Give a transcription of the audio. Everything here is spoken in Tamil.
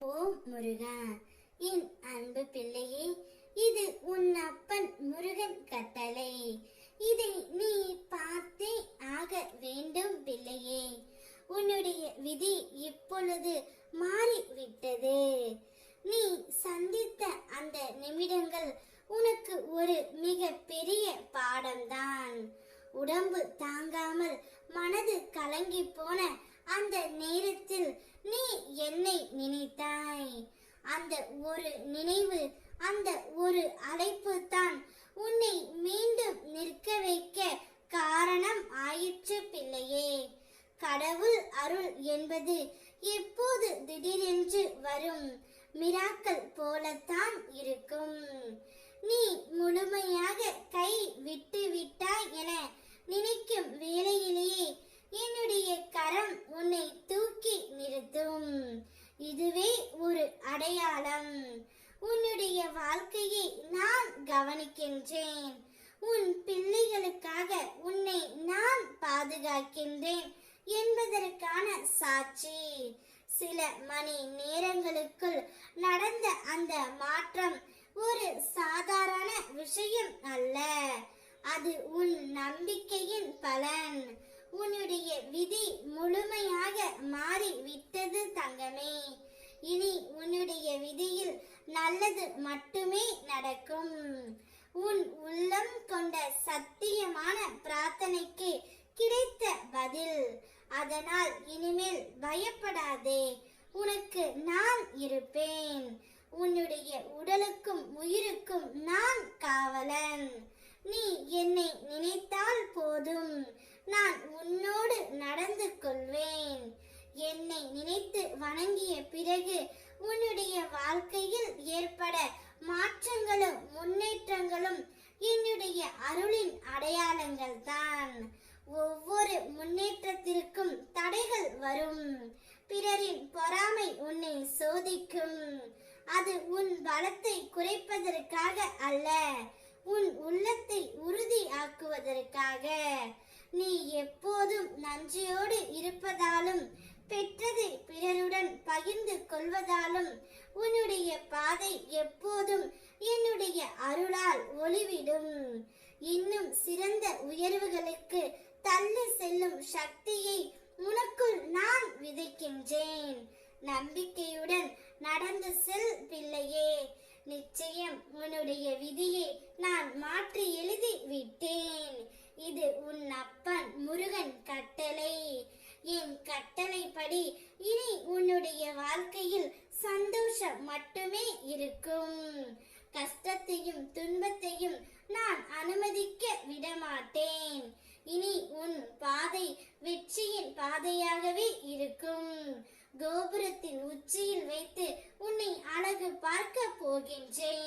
ஓம் முருகா, என் அன்பு பிள்ளையே, இது உன் அப்பன் முருகன் கட்டளை. இதை நீ பார்த்தே ஆக வேண்டும் பிள்ளையே. உன்னுடைய விதி இப்பொழுது மாறிவிட்டது. நீ சந்தித்த அந்த நிமிடங்கள் உனக்கு ஒரு மிக பெரிய பாடம்தான். உடம்பு தாங்காமல் மனது கலங்கி போன அந்த நேரத்தில் நீ என்னை நினைத்தாய். அந்த ஒரு நினைவு, அந்த ஒரு அழைப்பு தான் உன்னை மீண்டும் நிற்க வைக்க காரணம் ஆயிற்று பிள்ளையே. கடவுள் அருள் என்பது எப்போது திடீரென்று வரும் மிராக்கள் போலத்தான் இருக்கும். நீ முழுமையாக கை விட்டு விட்டாய் என நினைக்கும் வேளையிலேயே என்னுடைய கரம் உன்னை தூக்கி நிறுத்தும். இதுவே ஒரு அடையாளம். உன்னுடைய வாழ்க்கையை நான் கவனிக்கின்றேன். உன் பிள்ளைகளுக்காக உன்னை நான் பாதுகாக்கின்றேன் என்பதற்கான சாட்சி. சில மணி நேரங்களுக்குள் நடந்த அந்த மாற்றம் ஒரு சாதாரண விஷயம் அல்ல. அது உன் நம்பிக்கையின் பலன். உன்னுடைய விதி முழுமையாக மாறி விட்டது தங்கமே. இனி உன்னுடைய விதியில் நல்லது மட்டுமே நடக்கும். உன் உள்ளம் கொண்ட சத்தியமான பிரார்த்தனைக்கு கிடைத்த பதில். அதனால் இனிமேல் பயப்படாதே. உனக்கு நான் இருப்பேன். உன்னுடைய உடலுக்கும் உயிருக்கும் நான் காவலன். நீ என்னை நினைத்தால் போதும், நான் உன்னோடு நடந்து கொள்வேன். என்னை நினைத்து வணங்கிய பிறகு உன்னுடைய வாழ்க்கையில் ஏற்பட மாற்றங்களும் முன்னேற்றங்களும் என்னுடைய அருளின் அடையாளங்கள் தான். ஒவ்வொரு முன்னேற்றத்திற்கும் தடைகள் வரும். பிறரின் பொறாமை உன்னை சோதிக்கும். அது உன் பலத்தை குறைப்பதற்காக அல்ல, உன் உள்ளத்தை உறுதி ஆக்குவதற்காக. நீ எப்போதும் நன்றியோடு இருப்பதாலும் பெற்றதை பிறருடன் பகிர்ந்து கொள்வதாலும் உன்னுடைய பாதை எப்போதும் என்னுடைய அருளால் ஒளிவிடும். இன்னும் சிறந்த உயர்வுகளுக்கு தள்ளி செல்லும் சக்தியை உனக்குள் நான் விதைக்கின்றேன். நம்பிக்கையுடன் நடந்து செல் பிள்ளையே. நிச்சயம் உன்னுடைய விதியை நான் மாற்றி எழுதி விட்டேன். இது உன் அப்பன் முருகன் கட்டளை. என் கட்டளைப்படி இனி உன்னுடைய வாழ்க்கையில் சந்தோஷம் மட்டுமே இருக்கும். கஷ்டத்தையும் துன்பத்தையும் நான் அனுமதிக்க விடமாட்டேன். இனி உன் பாதை வெற்றியின் பாதையாகவே இருக்கும். கோபுரத்தின் உச்சியில் வைத்து உன்னை அழகு பார்க்க போகின்றேன்.